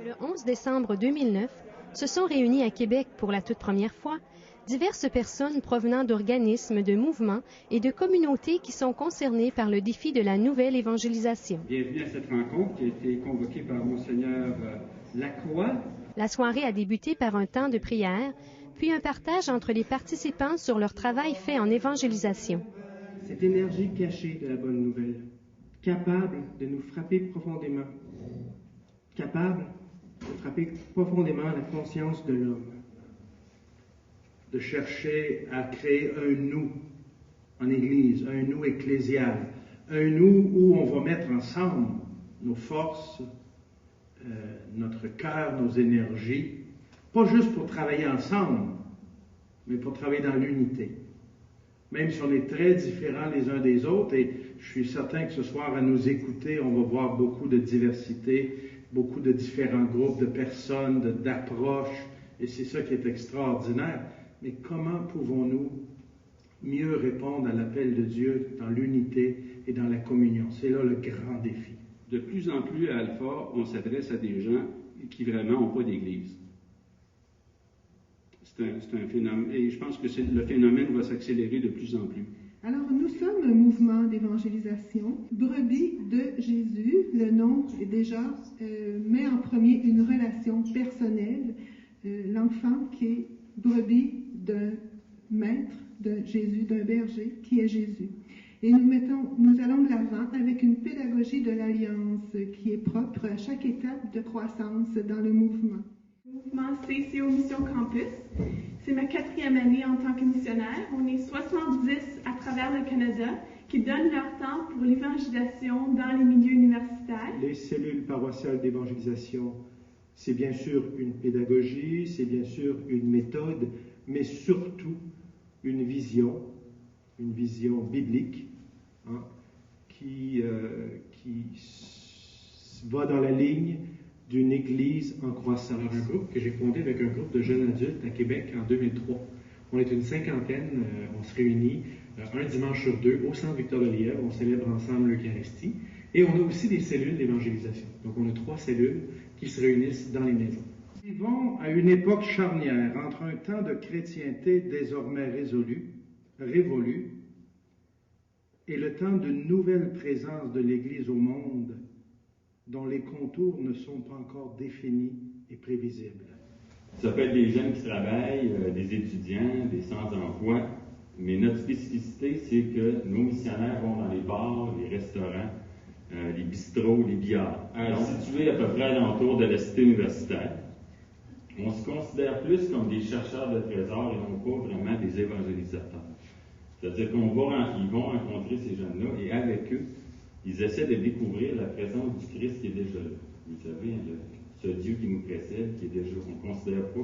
Le 11 décembre 2009, se sont réunis à Québec pour la toute première fois diverses personnes provenant d'organismes, de mouvements et de communautés qui sont concernées par le défi de la nouvelle évangélisation. Bienvenue à cette rencontre qui a été convoquée par Monseigneur Lacroix. La soirée a débuté par un temps de prière, puis un partage entre les participants sur leur travail fait en évangélisation. Cette énergie cachée de la bonne nouvelle, capable de nous frapper profondément, capable de frapper profondément la conscience de l'homme. De chercher à créer un nous en Église, un nous ecclésial, un nous où on va mettre ensemble nos forces, notre cœur, nos énergies, pas juste pour travailler ensemble, mais pour travailler dans l'unité. Même si on est très différents les uns des autres, et je suis certain que ce soir, à nous écouter, on va voir beaucoup de diversité, beaucoup de différents groupes de personnes, d'approches, et c'est ça qui est extraordinaire. Mais comment pouvons-nous mieux répondre à l'appel de Dieu dans l'unité et dans la communion? C'est là le grand défi. De plus en plus à Alpha, on s'adresse à des gens qui vraiment n'ont pas d'église. C'est un phénomène, et je pense que le phénomène va s'accélérer de plus en plus. Alors, nous sommes un mouvement d'évangélisation. Brebis de Jésus, le nom déjà met en premier une relation personnelle. L'enfant qui est brebis d'un maître, de Jésus, d'un berger, qui est Jésus. Et nous allons de l'avant avec une pédagogie de l'Alliance qui est propre à chaque étape de croissance dans le mouvement. Le mouvement CCO Mission Campus, c'est ma 4e année en tant que missionnaire. On est 70 à travers le Canada qui donnent leur temps pour l'évangélisation dans les milieux universitaires. Les cellules paroissiales d'évangélisation, c'est bien sûr une pédagogie, c'est bien sûr une méthode, mais surtout une vision biblique, qui va dans la ligne d'une Église en croissance. Alors, un groupe que j'ai fondé avec un groupe de jeunes adultes à Québec en 2003. On est une cinquantaine, on se réunit un dimanche sur 2 au Centre Victor de Lièvre, on célèbre ensemble l'Eucharistie, et on a aussi des cellules d'évangélisation. Donc on a 3 cellules qui se réunissent dans les maisons. Nous vivons à une époque charnière entre un temps de chrétienté désormais révolu, et le temps d'une nouvelle présence de l'Église au monde, dont les contours ne sont pas encore définis et prévisibles. Ça peut être des jeunes qui travaillent, des étudiants, des sans-emploi, mais notre spécificité, c'est que nos missionnaires vont dans les bars, les restaurants, les bistrots, les billards, situés à peu près alentour de la cité universitaire. On se considère plus comme des chercheurs de trésors et non pas vraiment des évangélisateurs. C'est-à-dire qu'ils vont rencontrer ces jeunes-là et avec eux, ils essaient de découvrir la présence du Christ qui est déjà là. Vous savez, ce Dieu qui nous précède, qui est déjà. On ne considère pas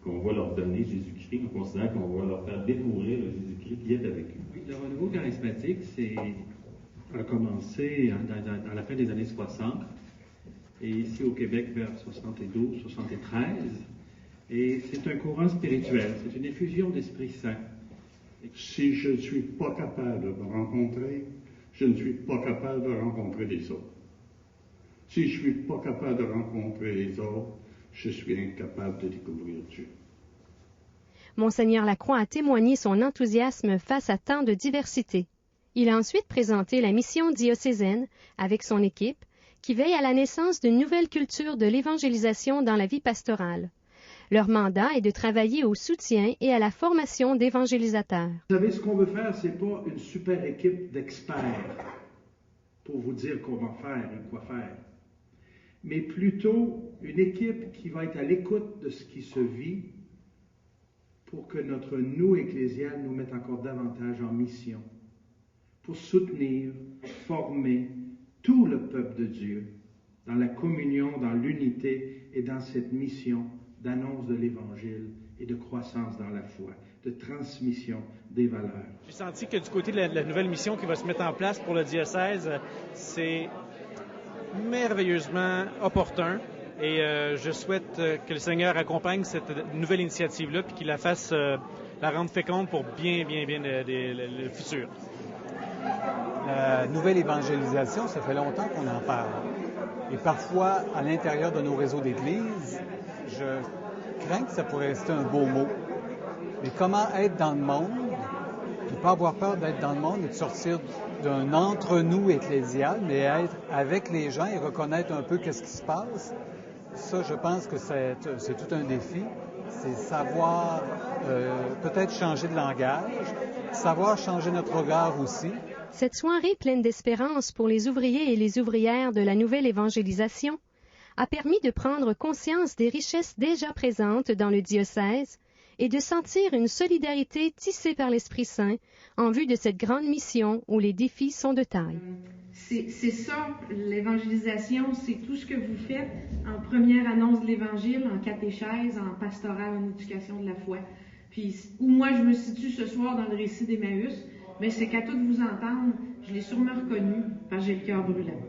qu'on va leur donner Jésus-Christ, on considère qu'on va leur faire découvrir le Jésus-Christ qui est avec eux. Oui, le renouveau charismatique, a commencé dans la fin des années 60, et ici au Québec vers 72, 73, et c'est un courant spirituel, c'est une effusion d'Esprit Saint. Si je ne suis pas capable de me rencontrer, je ne suis pas capable de rencontrer les autres. Si je ne suis pas capable de rencontrer les autres, je suis incapable de découvrir Dieu. Monseigneur Lacroix a témoigné son enthousiasme face à tant de diversité. Il a ensuite présenté la mission diocésaine avec son équipe qui veille à la naissance d'une nouvelle culture de l'évangélisation dans la vie pastorale. Leur mandat est de travailler au soutien et à la formation d'évangélisateurs. Vous savez, ce qu'on veut faire, ce n'est pas une super équipe d'experts pour vous dire comment faire et quoi faire, mais plutôt une équipe qui va être à l'écoute de ce qui se vit pour que notre nous ecclésial nous mette encore davantage en mission, pour soutenir, former tout le peuple de Dieu dans la communion, dans l'unité et dans cette mission d'annonce de l'Évangile et de croissance dans la foi, de transmission des valeurs. J'ai senti que du côté de la nouvelle mission qui va se mettre en place pour le diocèse, c'est merveilleusement opportun et je souhaite que le Seigneur accompagne cette nouvelle initiative-là puis qu'il la fasse, la rende féconde pour bien le futur. La nouvelle évangélisation, ça fait longtemps qu'on en parle. Et parfois, à l'intérieur de nos réseaux d'église, je crains que ça pourrait rester un beau mot. Mais comment être dans le monde, ne pas avoir peur d'être dans le monde et de sortir d'un entre-nous ecclésial, mais être avec les gens et reconnaître un peu qu'est-ce qui se passe. Ça, je pense que c'est tout un défi. C'est savoir peut-être changer de langage, savoir changer notre regard aussi. Cette soirée pleine d'espérance pour les ouvriers et les ouvrières de la nouvelle évangélisation a permis de prendre conscience des richesses déjà présentes dans le diocèse et de sentir une solidarité tissée par l'Esprit Saint en vue de cette grande mission où les défis sont de taille. C'est ça, l'évangélisation, c'est tout ce que vous faites en première annonce de l'Évangile, en catéchèse, en pastoral, en éducation de la foi. Puis où moi je me situe ce soir dans le récit d'Emmaüs, mais c'est qu'à tout vous entendre, je l'ai sûrement reconnu parce que j'ai le cœur brûlant.